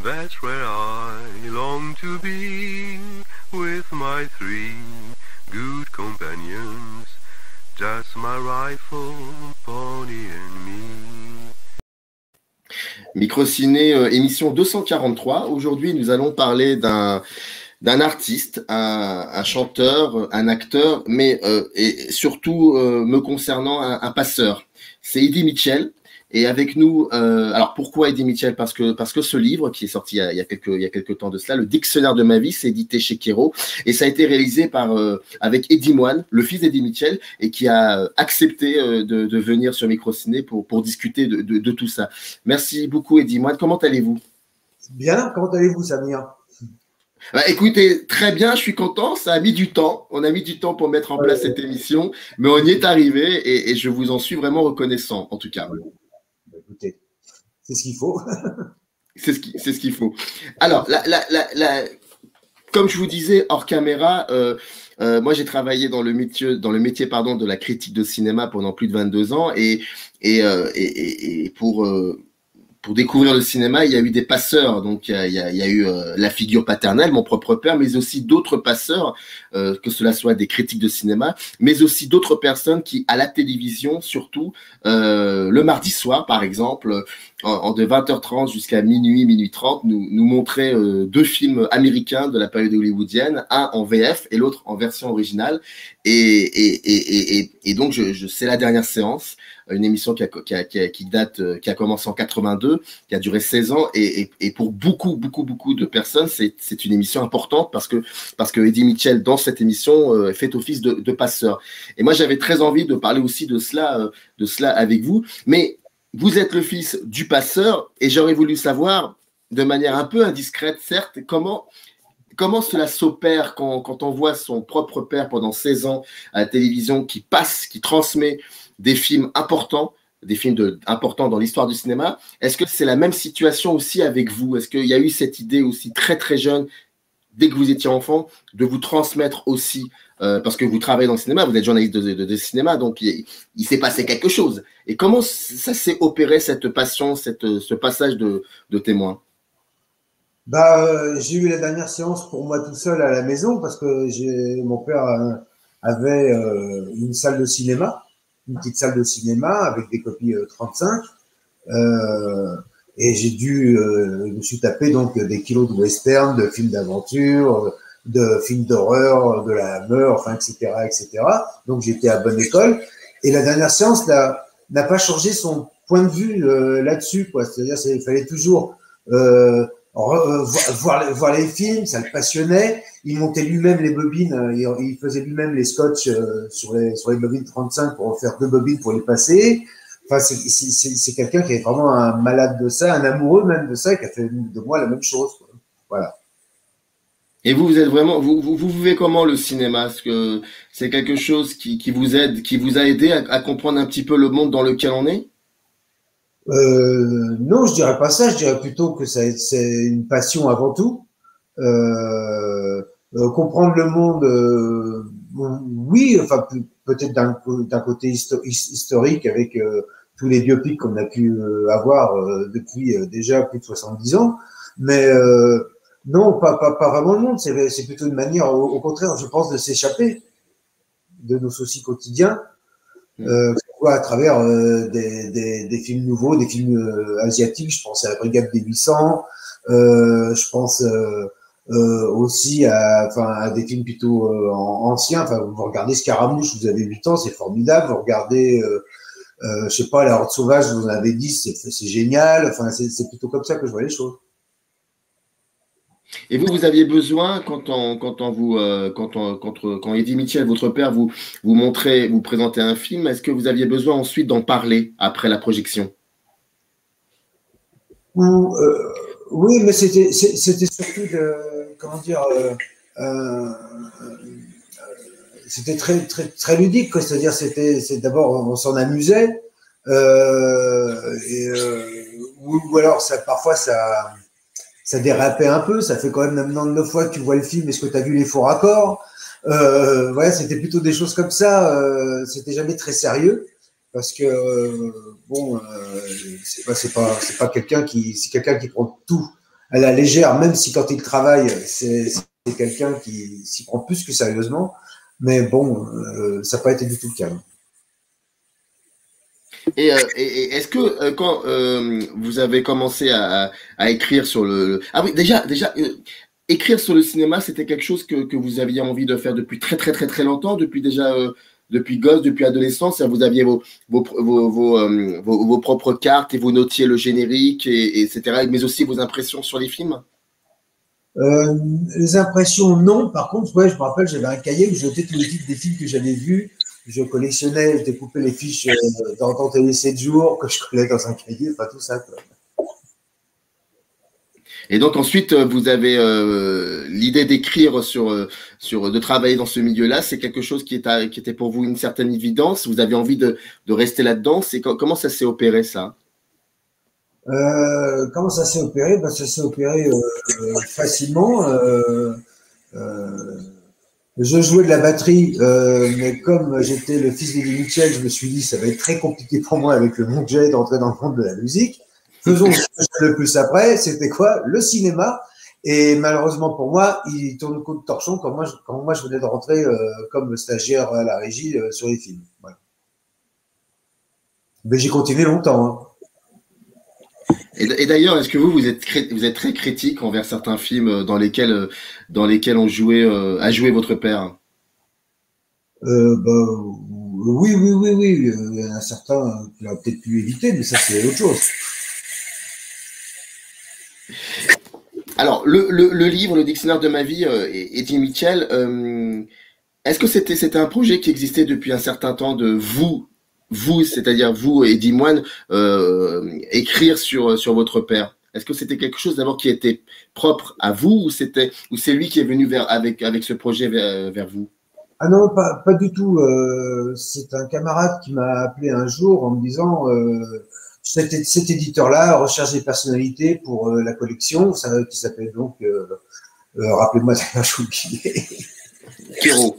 That's where I long to be, with my three good companions, just my rifle, pony and me. Microciné, émission 243. Aujourd'hui, nous allons parler d'un artiste, un chanteur, un acteur, mais et surtout me concernant un passeur. C'est Eddie Mitchell. Et avec nous, alors pourquoi Eddie Mitchell? Parce que ce livre qui est sorti il y a quelques temps de cela, le Dictionnaire de ma vie, c'est édité chez Kero et ça a été réalisé par avec Eddie Moine, le fils d'Eddie Mitchell, et qui a accepté de venir sur Microciné pour discuter de tout ça. Merci beaucoup Eddie Moine. Comment allez-vous? Bien. Comment allez-vous, Samir? Bah, écoutez, très bien, je suis content. Ça a mis du temps. On a mis du temps pour mettre en place cette émission, mais on y est arrivé et je vous en suis vraiment reconnaissant, en tout cas. Écoutez, c'est ce qu'il faut. C'est ce qu'il faut. Alors, comme je vous disais hors caméra, moi j'ai travaillé dans le métier de la critique de cinéma pendant plus de 22 ans et pour découvrir le cinéma, il y a eu des passeurs. Donc, il y a eu la figure paternelle, mon propre père, mais aussi d'autres passeurs, que cela soit des critiques de cinéma, mais aussi d'autres personnes qui, à la télévision, surtout, le mardi soir, par exemple, de 20h30 jusqu'à minuit 30, nous montraient deux films américains de la période hollywoodienne, un en VF et l'autre en version originale. Et donc, c'est la dernière séance, une émission qui a commencé en 82, qui a duré 16 ans, et pour beaucoup de personnes, c'est une émission importante parce que Eddie Mitchell, dans cette émission, fait office de passeur. Et moi, j'avais très envie de parler aussi de cela avec vous, mais vous êtes le fils du passeur, et j'aurais voulu savoir, de manière un peu indiscrète, certes, comment cela s'opère quand on voit son propre père pendant 16 ans à la télévision qui transmet des films importants, importants dans l'histoire du cinéma. Est-ce que c'est la même situation aussi avec vous? Est-ce qu'il y a eu cette idée aussi très très jeune, dès que vous étiez enfant, de vous transmettre aussi, parce que vous travaillez dans le cinéma, vous êtes journaliste de cinéma, donc il s'est passé quelque chose. Et comment ça s'est opéré, cette passion, ce passage de témoin? J'ai eu la dernière séance pour moi tout seul à la maison parce que mon père avait une salle de cinéma, une petite salle de cinéma avec des copies 35. Et je me suis tapé donc des kilos de western, de films d'aventure, de films d'horreur, de la Hammer, enfin, etc., etc. Donc, j'étais à bonne école. Et la dernière séance n'a pas changé son point de vue là-dessus, quoi. C'est-à-dire, il fallait toujours voir les films, ça le passionnait. Il montait lui-même les bobines, il faisait lui-même les scotch sur les bobines 35 pour en faire 2 bobines pour les passer. Enfin, c'est quelqu'un qui est vraiment un malade de ça, un amoureux même de ça, qui a fait de moi la même chose, quoi. Voilà. Et vous êtes vraiment, vous vivez comment le cinéma? Est-ce que c'est quelque chose qui vous aide, qui vous a aidé à comprendre un petit peu le monde dans lequel on est? Non, je dirais pas ça. Je dirais plutôt que c'est une passion avant tout. Comprendre le monde, oui, enfin peut-être d'un côté historique avec tous les biopics qu'on a pu avoir depuis déjà plus de 70 ans, mais non, pas vraiment le monde. C'est plutôt une manière, au contraire, je pense, de s'échapper de nos soucis quotidiens. À travers des films nouveaux, des films asiatiques. Je pense à la Brigade des 800. Je pense aussi à des films plutôt anciens. Enfin, vous regardez Scaramouche, vous avez 8 ans, c'est formidable. Vous regardez, je sais pas, La Horde sauvage, vous en avez 10, c'est génial. Enfin, c'est plutôt comme ça que je vois les choses. Et vous aviez besoin, quand Eddie Mitchell, votre père, vous présentez un film, est-ce que vous aviez besoin ensuite d'en parler après la projection? Oui, mais c'était surtout c'était très ludique, quoi. C'est-à-dire, d'abord, on s'en amusait, ou alors parfois ça dérapait un peu. Ça fait quand même maintenant 9 fois que tu vois le film. Est-ce que tu as vu les faux raccords? Ouais, c'était plutôt des choses comme ça. C'était jamais très sérieux parce que c'est quelqu'un qui prend tout à la légère, même si quand il travaille, c'est quelqu'un qui s'y prend plus que sérieusement. Mais bon, ça n'a pas été du tout le cas. Et est-ce que quand vous avez commencé à écrire sur ah oui, déjà, écrire sur le cinéma, c'était quelque chose que vous aviez envie de faire depuis très très très très longtemps, depuis déjà depuis gosse, depuis adolescence, vous aviez vos propres cartes et vous notiez le générique etc. Mais aussi vos impressions sur les films. Les impressions, non. Par contre, ouais, je me rappelle, j'avais un cahier où je notais tous les titres des films que j'avais vus. Je collectionnais, je découpais les fiches dans Télé 7 jours que je collais dans un cahier, enfin tout ça, quoi. Et donc ensuite, vous avez l'idée d'écrire de travailler dans ce milieu-là. C'est quelque chose qui était pour vous une certaine évidence. Vous avez envie de rester là-dedans. Comment ça s'est opéré, ça? Comment ça s'est opéré? Ben, ça s'est opéré facilement. Je jouais de la batterie, mais comme j'étais le fils d'Eddie Mitchell, je me suis dit ça va être très compliqué pour moi avec le monde que j'avais d'entrer dans le monde de la musique. Faisons ce que je fais le plus après, c'était quoi? Le cinéma. Et malheureusement pour moi, il tourne le coup de torchon quand moi je venais de rentrer comme stagiaire à la régie sur les films. Voilà. Mais j'ai continué longtemps. Hein. Et d'ailleurs, est-ce que vous êtes très critique envers certains films dans lesquels a joué votre père? Oui. Il y en a certains qu'il a peut-être pu éviter, mais ça c'est autre chose. Alors, le livre, le dictionnaire de ma vie, Eddie Mitchell, est-ce que c'était un projet qui existait depuis un certain temps de vous, c'est-à-dire vous, Eddie Moine, écrire sur votre père? Est-ce que c'était quelque chose d'abord qui était propre à vous ou c'est lui qui est venu avec ce projet vers vous? Ah non, pas du tout. C'est un camarade qui m'a appelé un jour en me disant cet éditeur-là recherche des personnalités pour la collection, qui s'appelle donc, rappelez-moi, j'ai oublié. Kiro,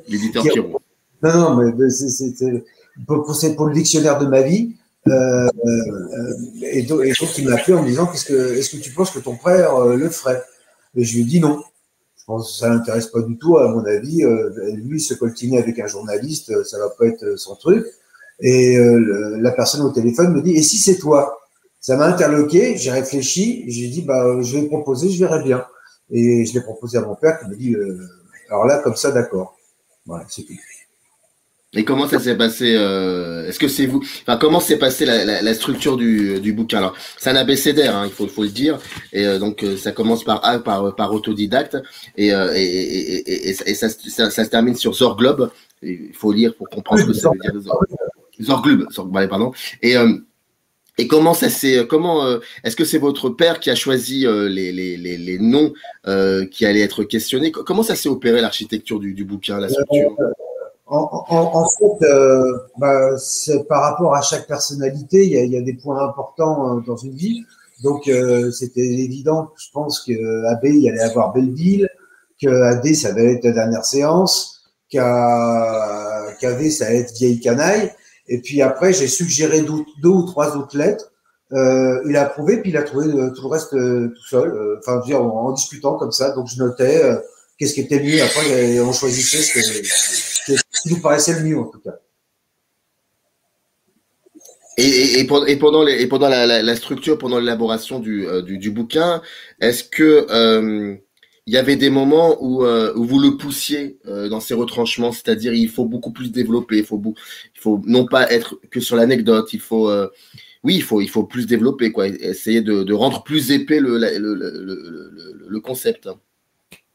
l'éditeur Kiro. Non, mais c'est pour le dictionnaire de ma vie. Et donc il m'a appelé en me disant est-ce que tu penses que ton frère le ferait? Et je lui ai dit non. Je pense que ça l'intéresse pas du tout, à mon avis. Lui, se coltiner avec un journaliste, ça va pas être son truc. Et la personne au téléphone me dit, et si c'est toi? Ça m'a interloqué, j'ai réfléchi, j'ai dit, je vais proposer, je verrai bien. Et je l'ai proposé à mon père qui me dit, alors là, comme ça, d'accord. Voilà, c'est tout. Et comment ça s'est passé? Est-ce que c'est vous? Enfin, comment s'est passée la structure du bouquin? Alors, c'est un abécédaire, hein, il faut le dire. Et donc, ça commence par autodidacte, et ça se termine sur Zorglobe. Il faut lire pour comprendre ce que ça veut dire. Zorglobe, pardon. Et comment est-ce que c'est votre père qui a choisi les noms qui allaient être questionnés? Comment ça s'est opéré l'architecture du bouquin, la structure? En fait, c'est par rapport à chaque personnalité, il y a des points importants dans une vie. Donc, c'était évident, je pense qu'à B, il y allait avoir Belleville, qu'à D, ça allait être la dernière séance, qu'à V, ça allait être Vieille Canaille. Et puis après, j'ai suggéré deux ou trois autres lettres. Il a approuvé, puis il a trouvé tout le reste tout seul. Enfin, je veux dire, en discutant comme ça. Donc, je notais qu'est-ce qui était le mieux. Après, on choisissait ce qui nous paraissait le mieux, en tout cas. Et pendant la structure, pendant l'élaboration du bouquin, est-ce que il y avait des moments où vous le poussiez dans ses retranchements, c'est-à-dire il faut beaucoup plus développer, il faut non pas être que sur l'anecdote, il faut plus développer, quoi, essayer de rendre plus épais le concept.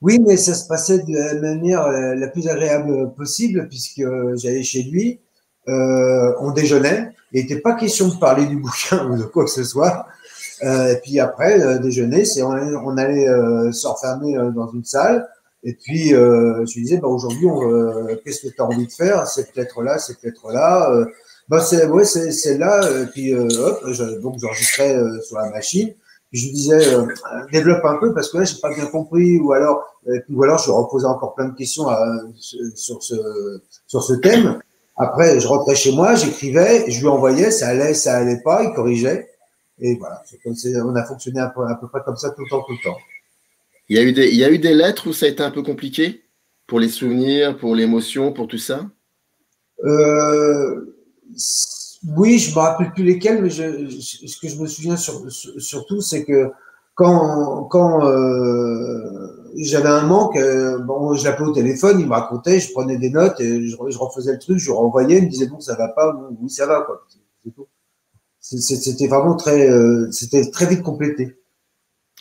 Oui, mais ça se passait de la manière la plus agréable possible, puisque j'allais chez lui, on déjeunait, il n'était pas question de parler du bouquin ou de quoi que ce soit. Et puis après, déjeuner, on allait se renfermer dans une salle. Et puis, je lui disais, aujourd'hui, qu'est-ce que tu as envie de faire? C'est peut-être là, c'est peut-être là. C'est là. Et puis, donc j'enregistrais sur la machine. Puis je lui disais, développe un peu parce que là, j'ai pas bien compris. Ou alors, je lui reposais encore plein de questions sur ce thème. Après, je rentrais chez moi, j'écrivais, je lui envoyais, ça allait pas, il corrigeait. Et voilà, on a fonctionné à peu près comme ça tout le temps, tout le temps. Il y a eu des lettres où ça a été un peu compliqué pour les souvenirs, pour l'émotion, pour tout ça? Oui, je me rappelle plus lesquels, mais ce que je me souviens surtout, c'est que quand j'avais un manque, bon, je l'appelais au téléphone, il me racontait, je prenais des notes et je refaisais le truc, je renvoyais, il me disait bon, ça va pas, oui, ça va, quoi. C'est tout. C'était vraiment c'était très vite complété.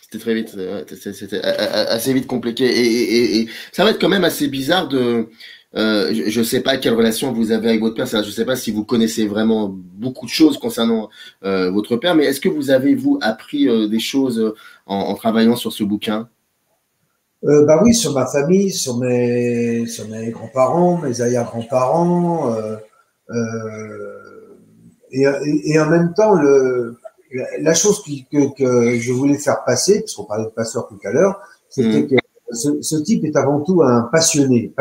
C'était très vite, c'était assez vite compliqué. Et ça va être quand même assez bizarre de. Je ne sais pas quelle relation vous avez avec votre père. Je ne sais pas si vous connaissez vraiment beaucoup de choses concernant votre père, mais est-ce que vous avez, vous, appris des choses en travaillant sur ce bouquin? Bah oui, sur ma famille, sur mes grands-parents, mes arrière-grands-parents, et en même temps, la chose que je voulais faire passer, puisqu'on parlait de passeur tout à l'heure, c'était que ce type est avant tout un passionné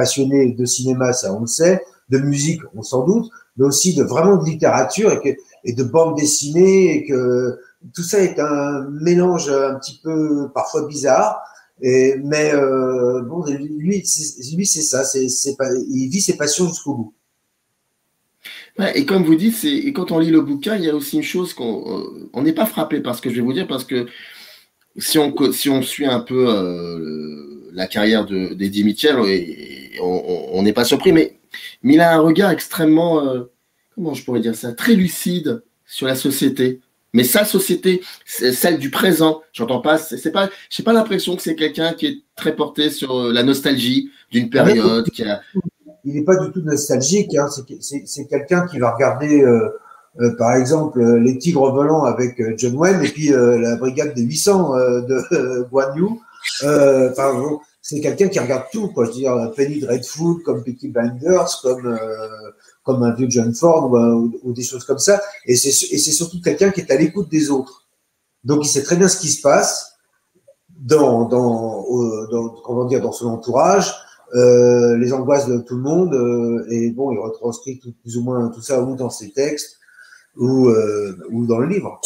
de cinéma, ça on le sait, de musique, on s'en doute, mais aussi vraiment de littérature et de bande dessinée, et que tout ça est un mélange un petit peu parfois bizarre. Mais bon, lui c'est ça, il vit ses passions jusqu'au bout. Ouais, et comme vous dites, et quand on lit le bouquin, il y a aussi une chose qu'on n'est pas frappé par ce que je vais vous dire, parce que si on suit un peu la carrière d'Eddie Mitchell, on n'est pas surpris, mais il a un regard extrêmement, comment je pourrais dire ça, très lucide sur la société. Mais sa société, c'est celle du présent. J'entends pas, j'ai pas l'impression que c'est quelqu'un qui est très porté sur la nostalgie d'une période qui a. Il n'est pas du tout nostalgique. Hein. C'est quelqu'un qui va regarder, par exemple, Les Tigres volants avec John Wayne et puis la Brigade des 800 de Guan Yu. Bon, c'est quelqu'un qui regarde tout, quoi. Je veux dire, Penny Dreadful, comme Peaky Blinders, comme un vieux John Ford ou des choses comme ça. Et c'est surtout quelqu'un qui est à l'écoute des autres. Donc, il sait très bien ce qui se passe dans son entourage. Les angoisses de tout le monde, et bon, il retranscrit plus ou moins tout ça ou dans ses textes ou dans le livre.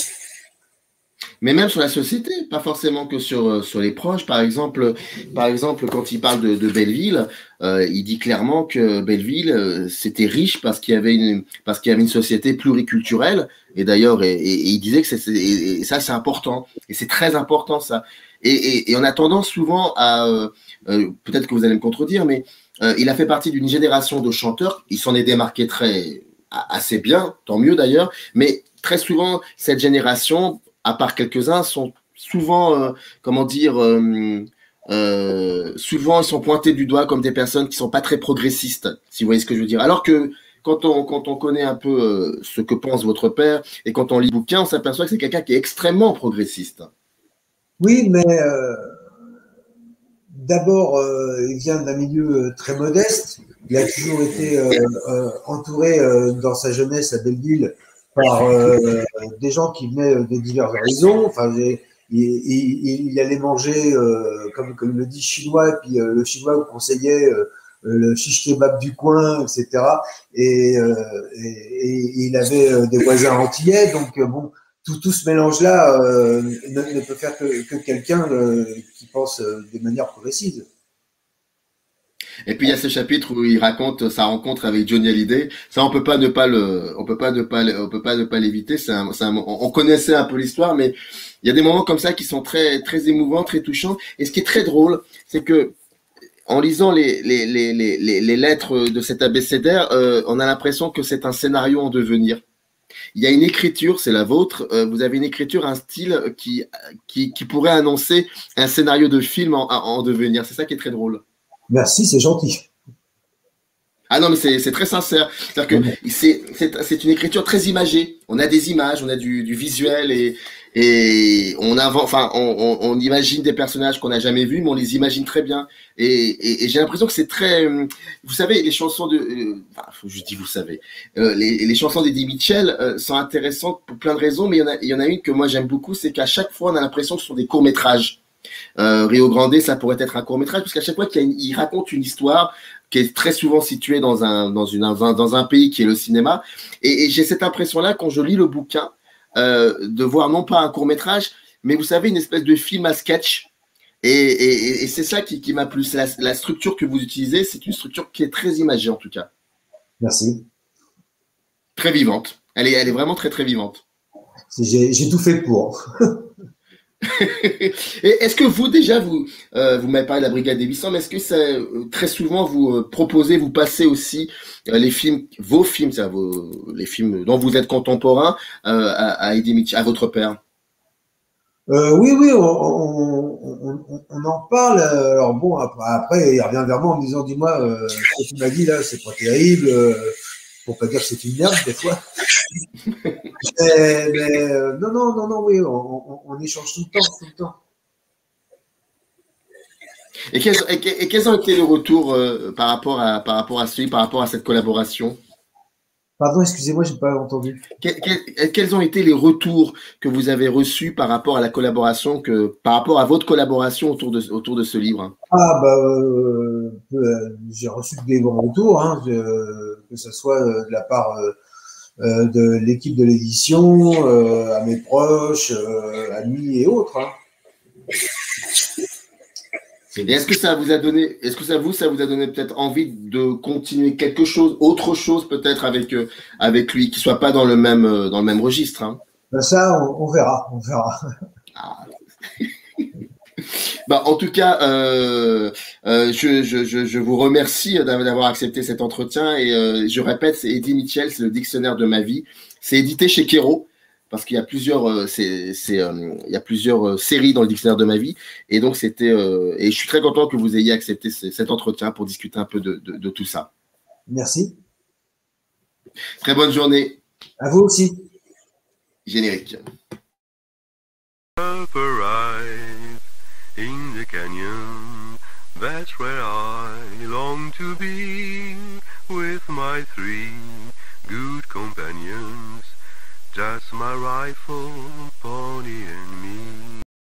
Mais même sur la société, pas forcément que sur les proches. Par exemple, quand il parle de Belleville, il dit clairement que Belleville c'était riche parce qu'il y avait une société pluriculturelle. Et d'ailleurs, et il disait que et ça c'est important, et c'est très important ça. Et on a tendance souvent à peut-être que vous allez me contredire, mais il a fait partie d'une génération de chanteurs. Il s'en est démarqué assez bien, tant mieux d'ailleurs. Mais très souvent, cette génération, à part quelques-uns, sont souvent, souvent ils sont pointés du doigt comme des personnes qui sont pas très progressistes, si vous voyez ce que je veux dire. Alors que quand on connaît un peu ce que pense votre père et quand on lit le bouquin, on s'aperçoit que c'est quelqu'un qui est extrêmement progressiste. Oui, mais d'abord, il vient d'un milieu très modeste. Il a toujours été entouré dans sa jeunesse à Belleville par des gens qui venaient de divers horizons. Enfin, il allait manger, comme le dit, chinois, et puis le chinois vous conseillait le shish kebab du coin, etc. Et il avait des voisins antillais, donc bon. Tout ce mélange-là ne peut faire que quelqu'un qui pense de manière progressive. Et puis il y a ce chapitre où il raconte sa rencontre avec Johnny Hallyday. Ça, on peut pas ne pas l'éviter. On connaissait un peu l'histoire, mais il y a des moments comme ça qui sont très, très émouvants, très touchants. Et ce qui est très drôle, c'est que en lisant les lettres de cet abécédaire, on a l'impression que c'est un scénario en devenir. Il y a une écriture, c'est la vôtre. Vous avez une écriture, un style qui pourrait annoncer un scénario de film en devenir. C'est ça qui est très drôle. Merci, c'est gentil. Ah non, mais c'est très sincère. C'est-à-dire que c'est une écriture très imagée. On a des images, on a du visuel et on imagine des personnages qu'on n'a jamais vus, mais on les imagine très bien. Et j'ai l'impression que c'est très, vous savez, les chansons les chansons d'Eddie Mitchell sont intéressantes pour plein de raisons, mais il y en a une que moi j'aime beaucoup, c'est qu'à chaque fois on a l'impression que ce sont des courts-métrages. Rio Grande, ça pourrait être un court-métrage, parce qu'à chaque fois il raconte une histoire qui est très souvent située dans un pays qui est le cinéma. Et j'ai cette impression-là quand je lis le bouquin. de voir non pas un court-métrage, mais vous savez, une espèce de film à sketch. Et c'est ça qui m'a plu. La structure que vous utilisez, c'est une structure qui est très imagée en tout cas. Merci. Très vivante. Elle est vraiment très très vivante. J'ai tout fait pour. Et est-ce que vous déjà vous m'avez parlé de la Brigade des 800, mais est-ce que ça, très souvent vous proposez, vous passez aussi les films, vos films, les films dont vous êtes contemporain à Eddie Mitchell, à votre père? Oui, on en parle. Alors bon, après, il revient vers moi en me disant, dis-moi, ce que tu m'as dit là, c'est pas terrible. Pour pas dire que c'est une merde des fois. mais non, oui, on échange tout le temps. Et quels ont été les retours par rapport à cette collaboration? Pardon, excusez-moi, j'ai pas entendu. Quels ont été les retours que vous avez reçus par rapport à la collaboration, par rapport à votre collaboration autour de ce livre? J'ai reçu des bons retours, hein, que ce soit de la part de l'équipe de l'édition, à mes proches, amis et autres. Hein. Et est-ce que ça vous a donné peut-être envie de continuer autre chose peut-être avec lui, qui soit pas dans le même registre, hein? Ça, on verra. Ah. En tout cas, je vous remercie d'avoir accepté cet entretien et je répète, c'est Eddie Mitchell, c'est le dictionnaire de ma vie. C'est édité chez Kero, parce qu'il y a plusieurs, séries dans le dictionnaire de ma vie, et donc et je suis très content que vous ayez accepté cet entretien pour discuter un peu de tout ça. Merci. Très bonne journée. À vous aussi. Générique. In the canyon, that's where I long to be, with my 3 good companions, just my rifle, pony and me.